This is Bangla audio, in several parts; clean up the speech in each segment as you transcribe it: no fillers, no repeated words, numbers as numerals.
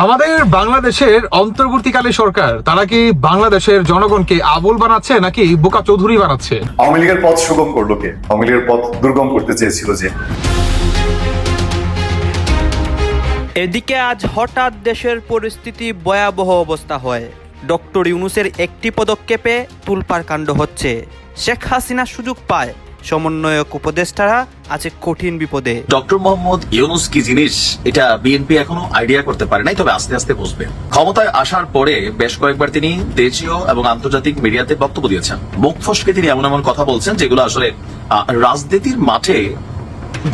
আমাদের বাংলাদেশের অন্তর্বর্তীকালে সরকার তারা কি বাংলাদেশের জনগণকে আবুল বানাচ্ছে নাকি বোকা চৌধুরী বানাচ্ছে? আওয়ামী লীগের পথ সুগম করলো কে? আওয়ামী লীগের পথ দুর্গম করতে চেয়েছিল যে। এদিকে আজ হঠাৎ দেশের পরিস্থিতি ভয়াবহ অবস্থা হয়। ডক্টর ইউনূসের একটি পদক্ষেপে তুলপাড় কাণ্ড হচ্ছে। শেখ হাসিনা সুযোগ পায়, সমন্বয়ক উপদেষ্টারা আছে কঠিন বিপদে। ডক্টর মোহাম্মদ ইউনূস কি জিনিস এটা বিএনপি এখনো আইডিয়া করতে পারে নাই, তবে আস্তে আস্তে বুঝবে। ক্ষমতায় আসার পরে বেশ কয়েকবার তিনি দেশীয় এবং আন্তর্জাতিক মিডিয়াতে বক্তব্য দিয়েছেন। মুখ ফসকে তিনি এমন এমন কথা বলছেন যেগুলো আসলে রাজনীতির মাঠে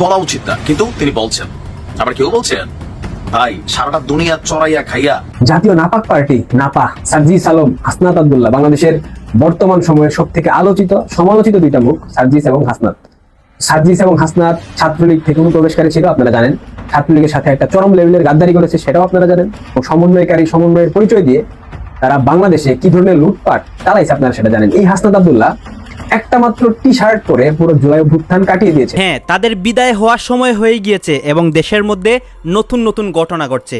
বলা উচিত না, কিন্তু তিনি বলছেন। আবার কেউ বলছেন ভাই সারাটা দুনিয়া চড়াইয়া খাইয়া। জাতীয় নাপাক পার্টি নাপা সার্জিস আলম, হাসনাত আব্দুল্লাহ বাংলাদেশের বর্তমান সময়ের সব থেকে আলোচিত সমালোচিত দুইটা মুখ সার্জিস এবং হাসনাত। সার্জিস এবং হাসনাত ছাত্রলীগ থেকে অনুপ্রবেশকারী ছিল, আপনারা জানেন। ছাত্রলীগের সাথে একটা চরম লেভেলের গাদ্দারি করেছে, সেটাও আপনারা জানেন। ও সমন্বয়ের পরিচয় দিয়ে তারা বাংলাদেশে কি ধরনের লুটপাট চালাইছে আপনারা সেটা জানেন। এই হাসনাত আব্দুল্লাহ একটা মাত্র টি শার্ট পরে পুরো জুলাই অভ্যুত্থান কাটিয়ে দিয়েছে। হ্যাঁ, তাদের বিদায় হওয়ার সময় হয়ে গিয়েছে এবং দেশের মধ্যে নতুন নতুন ঘটনা ঘটছে।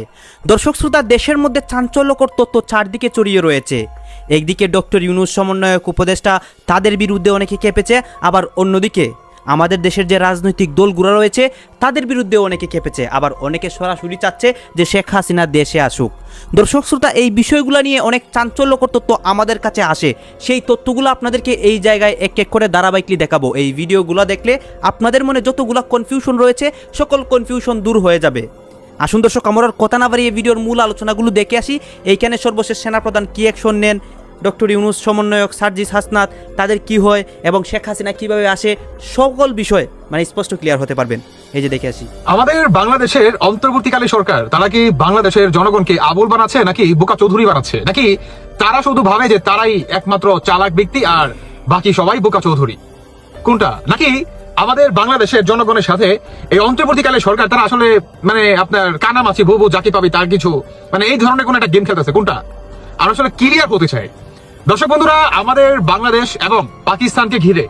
দর্শক শ্রোতা, দেশের মধ্যে চাঞ্চল্যকর তথ্য চারদিকে ছড়িয়ে রয়েছে। একদিকে ডক্টর ইউনূস সমন্বয়ক উপদেষ্টা, তাদের বিরুদ্ধে অনেকে কেঁপেছে, আবার অন্যদিকে আমাদের দেশের যে রাজনৈতিক দলগুলো রয়েছে তাদের বিরুদ্ধে অনেকে কেঁপেছে, আবার অনেকে সরাসরি চাচ্ছে যে শেখ হাসিনা দেশে আসুক। দর্শক শ্রোতা, এই বিষয়গুলো নিয়ে অনেক চাঞ্চল্যকর তথ্য আমাদের কাছে আসে। সেই তথ্যগুলো আপনাদেরকে এই জায়গায় এক এক করে ধারাবাহিকলি দেখাবো। এই ভিডিওগুলো দেখলে আপনাদের মনে যতগুলো কনফিউশন রয়েছে সকল কনফিউশন দূর হয়ে যাবে। আসুন দর্শক, আমরা কথা না বাড়িয়ে ভিডিওর মূল আলোচনাগুলো দেখে আসি। এইখানে সর্বশেষ সেনাপ্রধান কি অ্যাকশন নেন, ডক্টর ইউনূস সমন্বয়ক সার্জিস হাসনাত তাদের কি হয় এবং শেখ হাসিনা কিভাবে আসে, সকল বিষয় মানে স্পষ্ট ক্লিয়ার হতে পারবেন। এই যে দেখে আসি। আমাদের বাংলাদেশের অন্তর্বর্তীকালে সরকার তারা কি বাংলাদেশের জনগণকে আবুল বানাচ্ছে নাকি বোকা চৌধুরী বানাচ্ছে, নাকি তারা শুধু ভাবে যে তারাই একমাত্র চালাক ব্যক্তি আর বাকি সবাই বোকা চৌধুরী? কোনটা? নাকি আমাদের বাংলাদেশের জনগণের সাথে এই অন্তর্বর্তীকালে সরকার তারা আসলে মানে আপনার কানামাছি ভুবু যাকে পাবি তার কিছু মানে এই ধরনের কোন একটা গেম খেলতেছে? কোনটা? আর আসলে ক্লিয়ার হতে চাই। দর্শক বন্ধুরা, আমাদের বাংলাদেশ এবং পাকিস্তানকে ঘিরে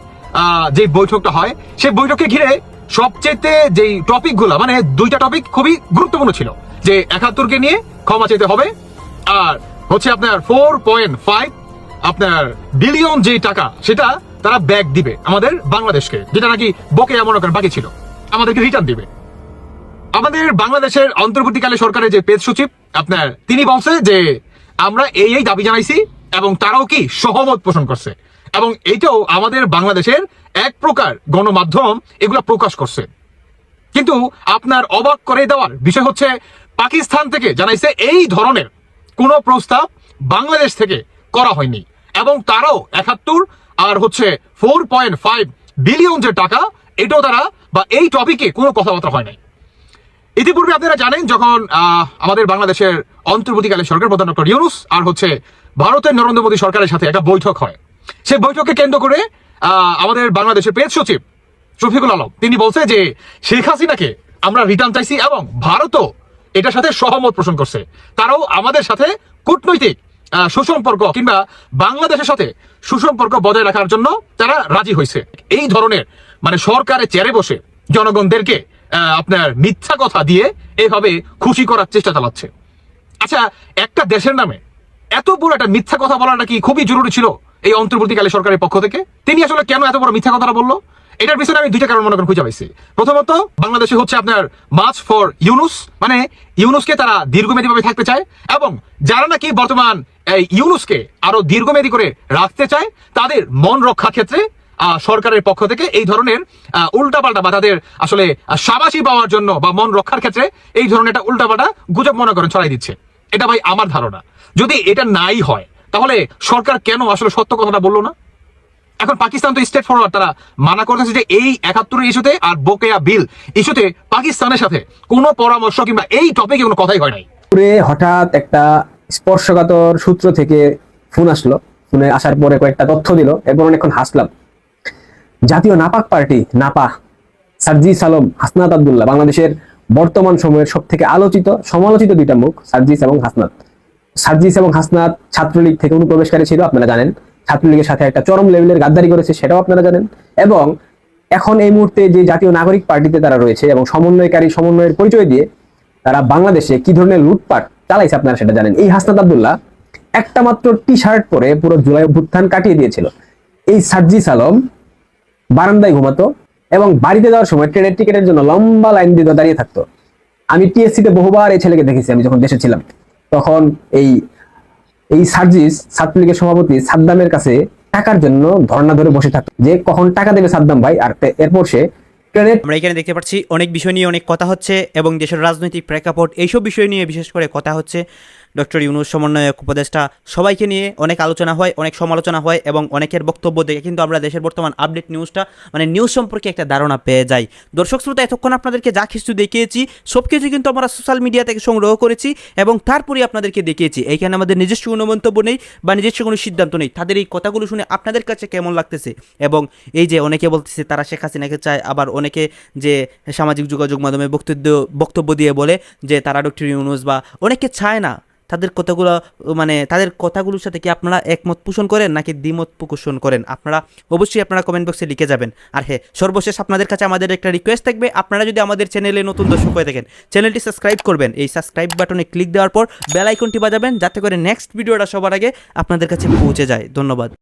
যে বৈঠকটা হয় সেই বৈঠককে ঘিরে সবচেয়ে যেই টপিক গুলা মানে দুইটা টপিক খুবই গুরুত্বপূর্ণ ছিল, যে ৭১কে নিয়ে ক্ষমা চাইতে হবে, আর হচ্ছে আপনার 4.5 আপনার বিলিয়ন যে টাকা সেটা তারা ব্যাক দিবে আমাদের বাংলাদেশকে, যেটা নাকি বকেয়া মনে করেন বাকি ছিল, আমাদেরকে রিটার্ন দিবে। আমাদের বাংলাদেশের অন্তর্বর্তীকালে সরকারের যে পেজ সচিব আপনার তিনি বলছে যে আমরা এই দাবি জানাইছি এবং তারাও কি সহমত পোষণ করছে, এবং এইটাও আমাদের বাংলাদেশের এক প্রকার গণমাধ্যম এগুলা প্রকাশ করছে। কিন্তু আপনার অবাক করে দেওয়ার বিষয় হচ্ছে পাকিস্তান থেকে জানাইছে এই ধরনের কোন প্রস্তাব বাংলাদেশ থেকে করা হয়নি, এবং তারাও ৭১ আর হচ্ছে 4.5 বিলিয়ন যে টাকা এটাও তারা বা এই টপিকে কোনো কথাবার্তা হয় নাই। ইতিপূর্বে আপনারা জানেন যখন আমাদের বাংলাদেশের অন্তর্বর্তীকালে সরকার প্রধান ডক্টর ইউনূস আর হচ্ছে ভারতের নরেন্দ্র মোদী সরকারের সাথে একটা বৈঠক হয়, সেই বৈঠককে কেন্দ্র করে আমাদের বাংলাদেশের পেজ সচিব শফিকুল আলম তিনি বলছে যে শেখ হাসিনাকে আমরা রিটার্ন চাইছি এবং ভারতও এটার সাথে সহমত পোষণ করছে, তারাও আমাদের সাথে কূটনৈতিক সুসম্পর্ক কিংবা বাংলাদেশের সাথে সুসম্পর্ক বজায় রাখার জন্য তারা রাজি হয়েছে। এই ধরনের মানে সরকারের চেয়ারে বসে জনগণদেরকে আপনার মিথ্যা কথা দিয়ে এভাবে খুশি করার চেষ্টা চালাচ্ছে। আচ্ছা, একটা দেশের নামে এত বড় একটা মিথ্যা কথা বলাটা কি খুবই জরুরি ছিল এই অন্তর্বর্তীকালে সরকারের পক্ষ থেকে? তিনি আসলে কেন এত বড় মিথ্যা কথাটা বললো? এটার পিছনে আমি দুইটা কারণ মনে করেন খুঁজে পাইছি। প্রথমত, বাংলাদেশে হচ্ছে আপনার মার্চ ফর ইউনূস, মানে ইউনূসকে তারা দীর্ঘমেয়াদী ভাবে থাকতে চায়, এবং যারা নাকি বর্তমান ইউনূসকে আরো দীর্ঘমেয়াদী করে রাখতে চায় তাদের মন রক্ষার ক্ষেত্রে সরকারের পক্ষ থেকে এই ধরনের উল্টাপাল্টা বা তাদের আসলে সাবাসী পাওয়ার জন্য বা মন রক্ষার ক্ষেত্রে এই ধরনের একটা উল্টাপাল্টা গুজব মনে করেন ছড়াই দিচ্ছে। এটা ভাই আমার ধারণা, যদি এটা নাই হয় তাহলে সরকার কেন আসলে সত্য কথাটা বললো না? এখন পাকিস্তান তো স্টেট ফরওয়ার্ড, তারা মানা করতেছে যে এই ৭১ ইস্যুতে আর বকেয়া বিল ইস্যুতে পাকিস্তানের সাথে কোনো পরামর্শ কিংবা এই টপিকে কোনো কথাই হয় নাই। হঠাৎ একটা স্পর্শকাতর সূত্র থেকে ফোন আসলো, ফোনে আসার পরে কয়েকটা তথ্য দিল, এরপর অনেকক্ষণ হাসলাম। জাতীয় নাপাক পার্টি নাপা সার্জিস আলম, হাসনাত আব্দুল্লাহ বাংলাদেশের বর্তমান সময়ের সব থেকে আলোচিত সমালোচিত দুইটা মুখ সার্জিস এবং হাসনাত। সার্জিস এবং হাসনাত ছাত্রলীগ থেকে অনুপ্রবেশকারী ছিল, আপনারা জানেন। ছাত্রলীগের সাথে একটা চরম লেভেলের গাদ্দারি করেছে, সেটাও আপনারা জানেন। এবং এখন এই মুহূর্তে যে জাতীয় নাগরিক পার্টিতে তারা রয়েছে এবং সমন্বয়ের পরিচয় দিয়ে তারা বাংলাদেশে কি ধরনের লুটপাট চালাইছে আপনারা সেটা জানেন। এই হাসনাত আব্দুল্লাহ একটা মাত্র টি শার্ট পরে পুরো জুলাই অভ্যুত্থান কাটিয়ে দিয়েছিল। এই সার্জিস আলম বারান্দায় ঘুমাতো এবং বাড়িতে যাওয়ার সময় ট্রেনের টিকিটের জন্য লম্বা লাইন দিয়ে দাঁড়িয়ে থাকতো। আমি টিএসসিতে বহুবার এই ছেলেকে দেখেছি, আমি যখন দেশে ছিলাম তখন এই সার্জিস ছাত্রলীগের সভাপতি সাদ্দামের কাছে টাকার জন্য ধর্ণা ধরে বসে থাকতো যে কখন টাকা দেবে সাদ্দাম ভাই। আর এরপর সে ট্রেনে আমরা এখানে দেখতে পাচ্ছি অনেক বিষয় নিয়ে অনেক কথা হচ্ছে এবং দেশের রাজনৈতিক প্রেক্ষাপট এইসব বিষয় নিয়ে বিশেষ করে কথা হচ্ছে। ডক্টর ইউনূস সমন্বয়ক উপদেষ্টা সবাইকে নিয়ে অনেক আলোচনা হয়, অনেক সমালোচনা হয় এবং অনেকের বক্তব্য দেখে কিন্তু আমরা দেশের বর্তমান আপডেট নিউজটা মানে নিউজ সম্পর্কে একটা ধারণা পেয়ে যাই। দর্শক শ্রোতা, এতক্ষণ আপনাদেরকে যা কিছু দেখিয়েছি সব কিছু কিন্তু আমরা সোশ্যাল মিডিয়া থেকে সংগ্রহ করেছি এবং তারপরে আপনাদেরকে দেখিয়েছি। এইখানে আমাদের নিজস্ব কোনো মন্তব্য নেই বা নিজস্ব কোনো সিদ্ধান্ত নেই। তাদের এই কথাগুলো শুনে আপনাদের কাছে কেমন লাগতেছে এবং এই যে অনেকে বলতেছে তারা শেখ হাসিনাকে চায়, আবার অনেকে যে সামাজিক যোগাযোগ মাধ্যমে বক্তব্য দিয়ে বলে যে তারা ডক্টর ইউনূস বা অনেকে চায় না, তাদের কথাগুলো মানে তাদের কথাগুলোর সাথে কি আপনারা একমত পোষণ করেন নাকি দ্বিমত পোষণ করেন? আপনারা অবশ্যই আপনারা কমেন্ট বক্সে লিখে যাবেন। আর হ্যাঁ, সর্বশেষ আপনাদের কাছে আমাদের একটা রিকোয়েস্ট থাকবে, আপনারা যদি আমাদের চ্যানেলে নতুন দর্শক হয়ে থাকেন চ্যানেলটি সাবস্ক্রাইব করবেন। এই সাবস্ক্রাইব বাটনে ক্লিক দেওয়ার পর বেল আইকনটি বাজাবেন যাতে করে নেক্সট ভিডিওটা সবার আগে আপনাদের কাছে পৌঁছে যায়। ধন্যবাদ।